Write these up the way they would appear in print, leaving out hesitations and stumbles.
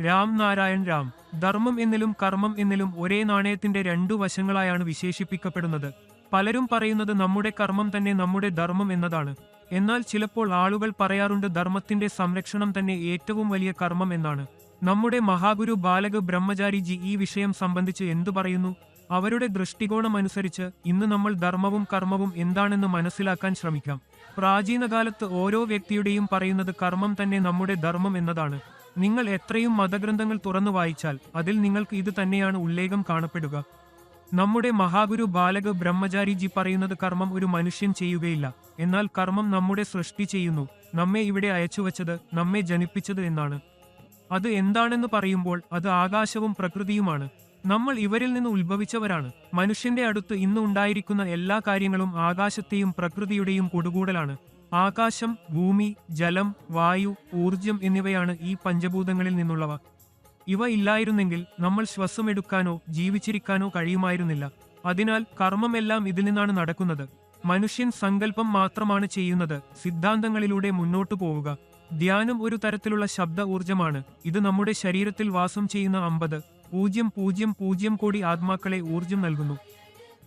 രാം നാരായൺ രാം. ധർമ്മം എന്നിലും കർമ്മം എന്നിലും ഒരേ നാണയത്തിന്റെ രണ്ടു വശങ്ങളായാണ് വിശേഷിപ്പിക്കപ്പെടുന്നത്. പലരും പറയുന്നത് നമ്മുടെ കർമ്മം തന്നെ നമ്മുടെ ധർമ്മം എന്നതാണ്. എന്നാൽ ചിലപ്പോൾ ആളുകൾ പറയാറുണ്ട് ധർമ്മത്തിന്റെ സംരക്ഷണം തന്നെ ഏറ്റവും വലിയ കർമ്മം എന്നാണ്. നമ്മുടെ മഹാഗുരു ബാലക് ബ്രഹ്മചാരിജി ഈ വിഷയം സംബന്ധിച്ച് എന്തു പറയുന്നു? അവരുടെ ദൃഷ്ടികോണമനുസരിച്ച് ഇന്ന് നമ്മൾ ധർമ്മവും കർമ്മവും എന്താണെന്ന് മനസ്സിലാക്കാൻ ശ്രമിക്കാം. പ്രാചീനകാലത്ത് ഓരോ വ്യക്തിയുടെയും പറയുന്നത് കർമ്മം തന്നെ നമ്മുടെ ധർമ്മം എന്നതാണ്. നിങ്ങൾ എത്രയും മതഗ്രന്ഥങ്ങൾ തുറന്നു വായിച്ചാൽ അതിൽ നിങ്ങൾക്ക് ഇത് തന്നെയാണ് ഉല്ലേഖം കാണപ്പെടുക. നമ്മുടെ മഹാഗുരു ബാലക് ബ്രഹ്മചാരിജി പറയുന്നത് കർമ്മം ഒരു മനുഷ്യൻ ചെയ്യുകയില്ല, എന്നാൽ കർമ്മം നമ്മുടെ സൃഷ്ടി ചെയ്യുന്നു, നമ്മെ ഇവിടെ അയച്ചുവച്ചത്, നമ്മെ ജനിപ്പിച്ചത് എന്നാണ്. അത് എന്താണെന്ന് പറയുമ്പോൾ അത് ആകാശവും പ്രകൃതിയുമാണ്. നമ്മൾ ഇവരിൽ നിന്ന് ഉത്ഭവിച്ചവരാണ്. മനുഷ്യന്റെ അടുത്ത് ഇന്ന് ഉണ്ടായിരിക്കുന്ന എല്ലാ കാര്യങ്ങളും ആകാശത്തെയും പ്രകൃതിയുടെയും കൊടുകൂടലാണ്. ആകാശം, ഭൂമി, ജലം, വായു, ഊർജം എന്നിവയാണ് ഈ പഞ്ചഭൂതങ്ങളിൽ നിന്നുള്ളവ. ഇവ ഇല്ലായിരുന്നെങ്കിൽ നമ്മൾ ശ്വസമെടുക്കാനോ ജീവിച്ചിരിക്കാനോ കഴിയുമായിരുന്നില്ല. അതിനാൽ കർമ്മമെല്ലാം ഇതിൽ നിന്നാണ് നടക്കുന്നത്. മനുഷ്യൻ സങ്കല്പം മാത്രമാണ് ചെയ്യുന്നത്, സിദ്ധാന്തങ്ങളിലൂടെ മുന്നോട്ടു പോവുക. ധ്യാനം ഒരു തരത്തിലുള്ള ശബ്ദ ഊർജമാണ്. ഇത് നമ്മുടെ ശരീരത്തിൽ വാസം ചെയ്യുന്ന 50,000 കോടി ആത്മാക്കളെ ഊർജം നൽകുന്നു.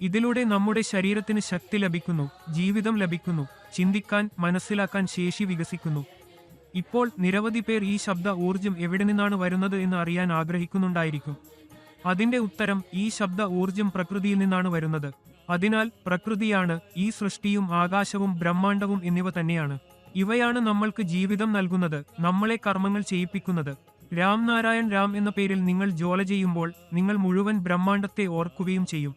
ഇതിലൂടെ നമ്മുടെ ശരീരത്തിന് ശക്തി ലഭിക്കുന്നു, ജീവിതം ലഭിക്കുന്നു, ചിന്തിക്കാൻ, മനസ്സിലാക്കാൻ ശേഷി വികസിക്കുന്നു. ഇപ്പോൾ നിരവധി പേർ ഈ ശബ്ദ ഊർജം എവിടെ നിന്നാണ് വരുന്നത് എന്ന് അറിയാൻ ആഗ്രഹിക്കുന്നുണ്ടായിരിക്കും. അതിന്റെ ഉത്തരം, ഈ ശബ്ദ ഊർജം പ്രകൃതിയിൽ നിന്നാണ് വരുന്നത്. അതിനാൽ പ്രകൃതിയാണ് ഈ സൃഷ്ടിയും ആകാശവും ബ്രഹ്മാണ്ടവും എന്നിവ തന്നെയാണ്. ഇവയാണ് നമ്മൾക്ക് ജീവിതം നൽകുന്നത്, നമ്മളെ കർമ്മങ്ങൾ ചെയ്യിപ്പിക്കുന്നത്. രാം നാരായൺ രാം എന്ന പേരിൽ നിങ്ങൾ ജോല ചെയ്യുമ്പോൾ നിങ്ങൾ മുഴുവൻ ബ്രഹ്മാണ്ടത്തെ ഓർക്കുകയും ചെയ്യും.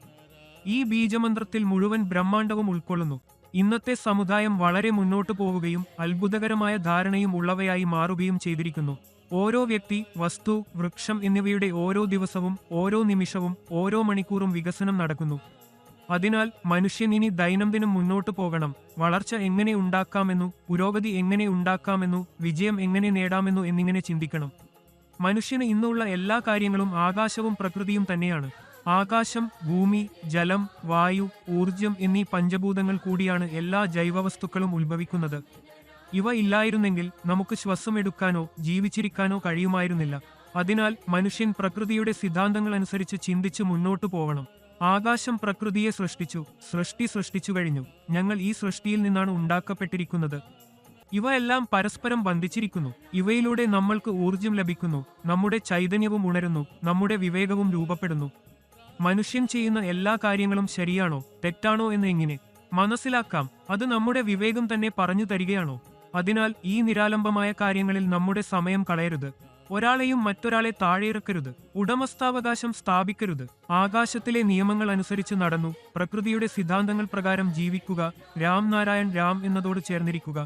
ഈ ബീജമന്ത്രത്തിൽ മുഴുവൻ ബ്രഹ്മാണ്ടവും ഉൾക്കൊള്ളുന്നു. ഇന്നത്തെ സമുദായം വളരെ മുന്നോട്ടു പോവുകയും അത്ഭുതകരമായ ധാരണയും ഉള്ളവയായി മാറുകയും ചെയ്തിരിക്കുന്നു. ഓരോ വ്യക്തി, വസ്തു, വൃക്ഷം എന്നിവയുടെ ഓരോ ദിവസവും, ഓരോ നിമിഷവും, ഓരോ മണിക്കൂറും വികസനം നടക്കുന്നു. അതിനാൽ മനുഷ്യൻ ഇനി ദൈനംദിനം മുന്നോട്ടു പോകണം. വളർച്ച എങ്ങനെ ഉണ്ടാക്കാമെന്നു, പുരോഗതി എങ്ങനെ ഉണ്ടാക്കാമെന്നു, വിജയം എങ്ങനെ നേടാമെന്നു എന്നിങ്ങനെ ചിന്തിക്കണം. മനുഷ്യന് ഇന്നുള്ള എല്ലാ കാര്യങ്ങളും ആകാശവും പ്രകൃതിയും തന്നെയാണ്. ആകാശം, ഭൂമി, ജലം, വായു, ഊർജം എന്നീ പഞ്ചഭൂതങ്ങൾ കൂടിയാണ് എല്ലാ ജൈവവസ്തുക്കളും ഉത്ഭവിക്കുന്നത്. ഇവ ഇല്ലായിരുന്നെങ്കിൽ നമുക്ക് ശ്വസമെടുക്കാനോ ജീവിച്ചിരിക്കാനോ കഴിയുമായിരുന്നില്ല. അതിനാൽ മനുഷ്യൻ പ്രകൃതിയുടെ സിദ്ധാന്തങ്ങൾ അനുസരിച്ച് ചിന്തിച്ച് മുന്നോട്ടു പോകണം. ആകാശം പ്രകൃതിയെ സൃഷ്ടിച്ചു, സൃഷ്ടി സൃഷ്ടിച്ചു കഴിഞ്ഞു. ഞങ്ങൾ ഈ സൃഷ്ടിയിൽ നിന്നാണ് ഉണ്ടാക്കപ്പെട്ടിരിക്കുന്നത്. ഇവയെല്ലാം പരസ്പരം ബന്ധിച്ചിരിക്കുന്നു. ഇവയിലൂടെ നമ്മൾക്ക് ഊർജം ലഭിക്കുന്നു, നമ്മുടെ ചൈതന്യവും ഉണരുന്നു, നമ്മുടെ വിവേകവും രൂപപ്പെടുന്നു. മനുഷ്യൻ ചെയ്യുന്ന എല്ലാ കാര്യങ്ങളും ശരിയാണോ തെറ്റാണോ എന്ന് എങ്ങനെ മനസ്സിലാക്കാം? അത് നമ്മുടെ വിവേകം തന്നെ പറഞ്ഞു തരികയാണോ? അതിനാൽ ഈ നിരാലംബമായ കാര്യങ്ങളിൽ നമ്മുടെ സമയം കളയരുത്. ഒരാളെയും മറ്റൊരാളെ താഴെയിറക്കരുത്. ഉടമസ്ഥാവകാശം സ്ഥാപിക്കരുത്. ആകാശത്തിലെ നിയമങ്ങൾ അനുസരിച്ച് നടന്നു, പ്രകൃതിയുടെ സിദ്ധാന്തങ്ങൾ പ്രകാരം ജീവിക്കുക. രാം നാരായൺ രാം എന്നതോട് ചേർന്നിരിക്കുക.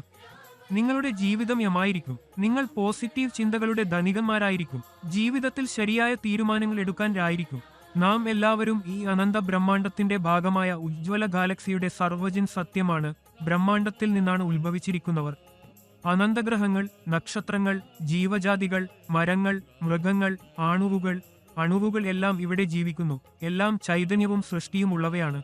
നിങ്ങളുടെ ജീവിതം യമായിരിക്കും. നിങ്ങൾ പോസിറ്റീവ് ചിന്തകളുടെ ധനികന്മാരായിരിക്കും. ജീവിതത്തിൽ ശരിയായ തീരുമാനങ്ങൾ എടുക്കാനായിരിക്കും. നാം എല്ലാവരും ഈ അനന്ത ബ്രഹ്മാണ്ടത്തിന്റെ ഭാഗമായ ഉജ്ജ്വല ഗാലക്സിയുടെ സർവ്വജൻ സത്യമാണ്. ബ്രഹ്മാണ്ടത്തിൽ നിന്നാണ് ഉത്ഭവിച്ചിരിക്കുന്നവർ. അനന്തഗ്രഹങ്ങൾ, നക്ഷത്രങ്ങൾ, ജീവജാതികൾ, മരങ്ങൾ, മൃഗങ്ങൾ, അണുവുകൾ എല്ലാം ഇവിടെ ജീവിക്കുന്നു. എല്ലാം ചൈതന്യവും സൃഷ്ടിയും ഉള്ളവയാണ്.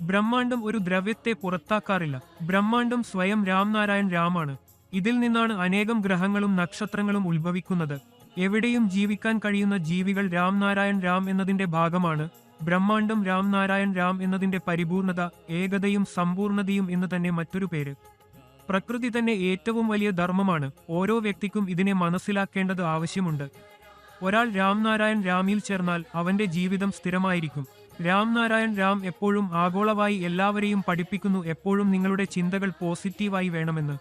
ബ്രഹ്മാണ്ടം ഒരു ദ്രവ്യത്തെ പുറത്താക്കാറില്ല. ബ്രഹ്മാണ്ടം സ്വയം രാം നാരായൺ രാമാണ്. ഇതിൽ നിന്നാണ് അനേകം ഗ്രഹങ്ങളും നക്ഷത്രങ്ങളും ഉത്ഭവിക്കുന്നത്. എവിടെയും ജീവിക്കാൻ കഴിയുന്ന ജീവികൾ രാം നാരായൺ രാം എന്നതിന്റെ ഭാഗമാണ്. ബ്രഹ്മാണ്ടം രാം നാരായൺ രാം എന്നതിന്റെ പരിപൂർണത, ഏകതയും സമ്പൂർണതയും എന്ന് തന്നെ മറ്റൊരു പേര്. പ്രകൃതി തന്നെ ഏറ്റവും വലിയ ധർമ്മമാണ്. ഓരോ വ്യക്തിക്കും ഇതിനെ മനസ്സിലാക്കേണ്ടത് ആവശ്യമുണ്ട്. ഒരാൾ രാം നാരായൺ രാമിൽ ചേർന്നാൽ അവന്റെ ജീവിതം സ്ഥിരമായിരിക്കും. രാം നാരായൺ രാം എപ്പോഴും ആഗോളമായി എല്ലാവരെയും പഠിപ്പിക്കുന്നു. എപ്പോഴും നിങ്ങളുടെ ചിന്തകൾ പോസിറ്റീവായി വേണമെന്ന്.